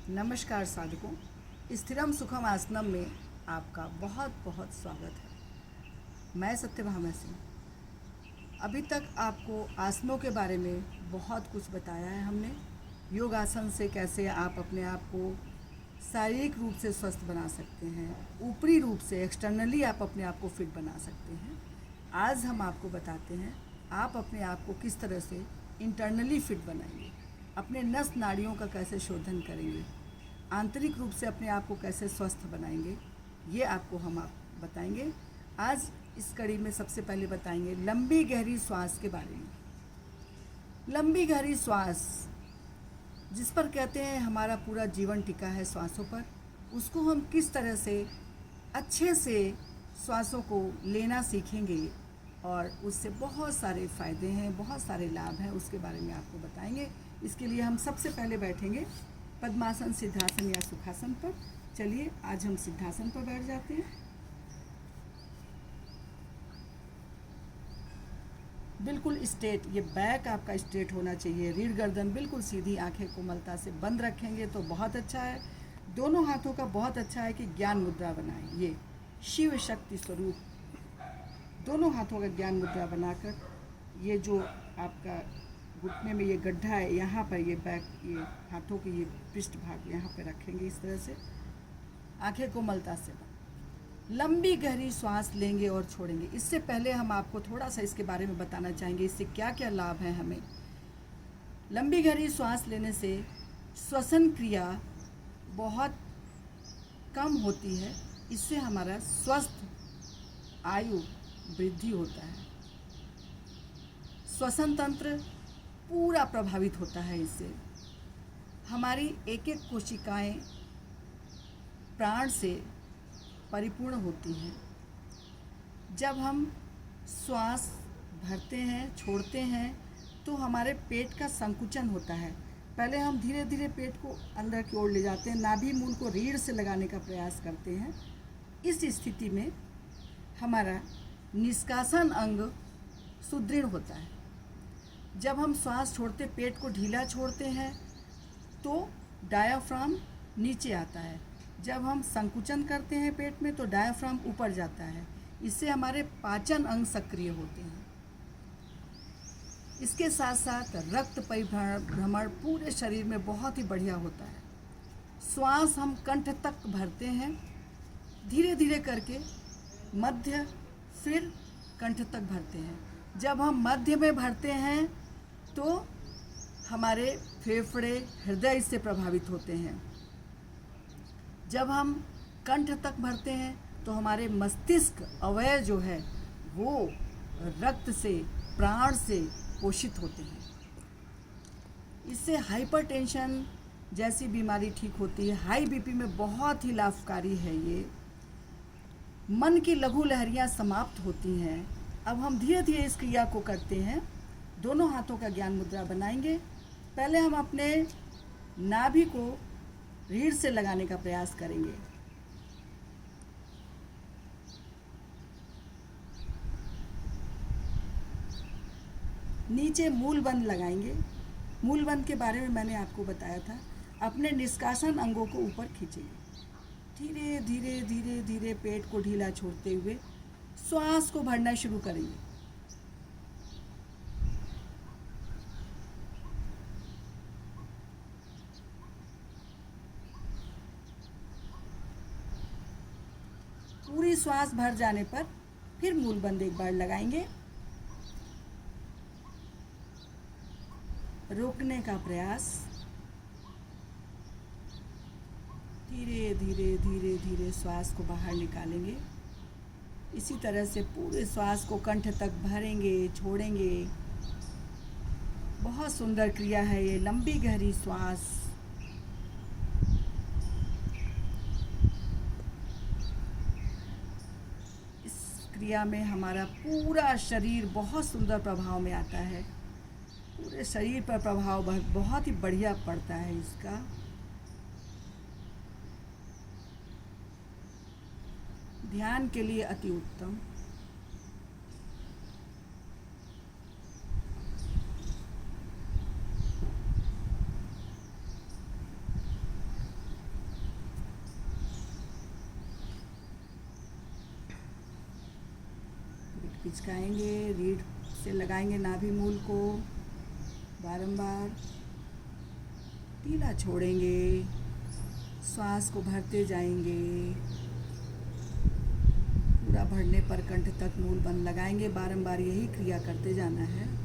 नमस्कार साधकों, स्थिरम सुखम आसनम में आपका बहुत बहुत स्वागत है। मैं सत्यभामा सिंह। अभी तक आपको आसनों के बारे में बहुत कुछ बताया है हमने। योग आसन से कैसे आप अपने आप को शारीरिक रूप से स्वस्थ बना सकते हैं, ऊपरी रूप से एक्सटर्नली आप अपने आप को फिट बना सकते हैं। आज हम आपको बताते हैं आप अपने आप को किस तरह से इंटरनली फिट बनाएंगे, अपने नस नाड़ियों का कैसे शोधन करेंगे, आंतरिक रूप से अपने आप को कैसे स्वस्थ बनाएंगे, ये आपको हम बताएंगे। आज इस कड़ी में सबसे पहले बताएंगे लंबी गहरी श्वास के बारे में। लंबी गहरी श्वास जिस पर कहते हैं हमारा पूरा जीवन टिका है श्वासों पर, उसको हम किस तरह से अच्छे से श्वासों को लेना सीखेंगे और उससे बहुत सारे फ़ायदे हैं, बहुत सारे लाभ हैं, उसके बारे में आपको बताएंगे। इसके लिए हम सबसे पहले बैठेंगे पद्मासन, सिद्धासन या सुखासन पर। चलिए आज हम सिद्धासन पर बैठ जाते हैं। बिल्कुल स्ट्रेट, ये बैक आपका स्ट्रेट होना चाहिए। रीढ़ गर्दन बिल्कुल सीधी, आंखें कोमलता से बंद रखेंगे तो बहुत अच्छा है। दोनों हाथों का बहुत अच्छा है कि ज्ञान मुद्रा बनाएं। ये शिव शक्ति स्वरूप दोनों हाथों का ज्ञान मुद्रा बनाकर, ये जो आपका घुटने में ये गड्ढा है, यहाँ पर ये बैक, ये हाथों के ये पृष्ठ भाग यहाँ पर रखेंगे इस तरह से, आंखें कोमलता से बंद। लंबी गहरी श्वास लेंगे और छोड़ेंगे। इससे पहले हम आपको थोड़ा सा इसके बारे में बताना चाहेंगे, इससे क्या क्या लाभ हैं हमें। लंबी गहरी श्वास लेने से श्वसन क्रिया बहुत कम होती है। इससे हमारा स्वस्थ आयु वृद्धि होता है। श्वसन तंत्र पूरा प्रभावित होता है। इससे हमारी एक एक कोशिकाएं प्राण से परिपूर्ण होती हैं। जब हम श्वास भरते हैं, छोड़ते हैं, तो हमारे पेट का संकुचन होता है। पहले हम धीरे धीरे पेट को अंदर की ओर ले जाते हैं, नाभि मूल को रीढ़ से लगाने का प्रयास करते हैं। इस स्थिति में हमारा निष्कासन अंग सुदृढ़ होता है। जब हम श्वास छोड़ते, पेट को ढीला छोड़ते हैं, तो डायाफ्राम नीचे आता है। जब हम संकुचन करते हैं पेट में, तो डायाफ्राम ऊपर जाता है। इससे हमारे पाचन अंग सक्रिय होते हैं। इसके साथ साथ रक्त परिभ्रमण पूरे शरीर में बहुत ही बढ़िया होता है। श्वास हम कंठ तक भरते हैं, धीरे धीरे करके मध्य, फिर कंठ तक भरते हैं। जब हम मध्य में भरते हैं तो हमारे फेफड़े, हृदय इससे प्रभावित होते हैं। जब हम कंठ तक भरते हैं तो हमारे मस्तिष्क अवयव जो है वो रक्त से, प्राण से पोषित होते हैं। इससे हाइपरटेंशन जैसी बीमारी ठीक होती है। हाई बीपी में बहुत ही लाभकारी है ये। मन की लघु लहरियाँ समाप्त होती हैं। अब हम धीरे धीरे इस क्रिया को करते हैं। दोनों हाथों का ज्ञान मुद्रा बनाएंगे। पहले हम अपने नाभि को रीढ़ से लगाने का प्रयास करेंगे। नीचे मूलबंध लगाएंगे। मूलबंध के बारे में मैंने आपको बताया था। अपने निष्कासन अंगों को ऊपर खींचेंगे। धीरे धीरे धीरे धीरे पेट को ढीला छोड़ते हुए श्वास को भरना शुरू करेंगे। पूरी श्वास भर जाने पर फिर मूलबंध एक बार लगाएंगे। रोकने का प्रयास। धीरे धीरे धीरे धीरे श्वास को बाहर निकालेंगे। इसी तरह से पूरे श्वास को कंठ तक भरेंगे, छोड़ेंगे। बहुत सुंदर क्रिया है ये लंबी गहरी श्वास। क्रिया में हमारा पूरा शरीर बहुत सुंदर प्रभाव में आता है। पूरे शरीर पर प्रभाव बहुत ही बढ़िया पड़ता है इसका। ध्यान के लिए अति उत्तम। हिचकाएंगे, रीढ़ से लगाएंगे नाभि मूल को, बारंबार ढीला छोड़ेंगे, श्वास को भरते जाएंगे, पूरा भरने पर कंठ तक मूल बंद लगाएंगे। बारंबार यही क्रिया करते जाना है।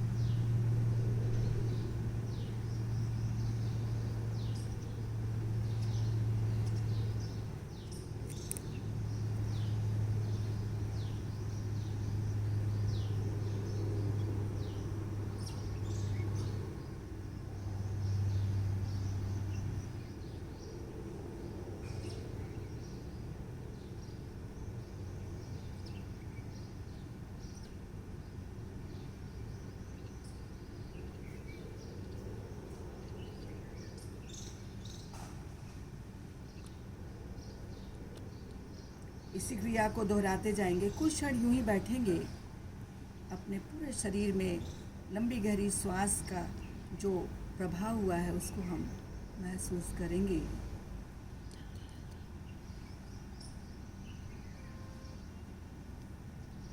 इसी क्रिया को दोहराते जाएंगे। कुछ क्षण यूं ही बैठेंगे। अपने पूरे शरीर में लंबी गहरी श्वास का जो प्रभाव हुआ है उसको हम महसूस करेंगे।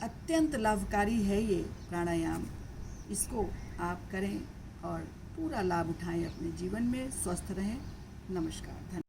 अत्यंत लाभकारी है ये प्राणायाम। इसको आप करें और पूरा लाभ उठाएं अपने जीवन में। स्वस्थ रहें। नमस्कार। धन्यवाद।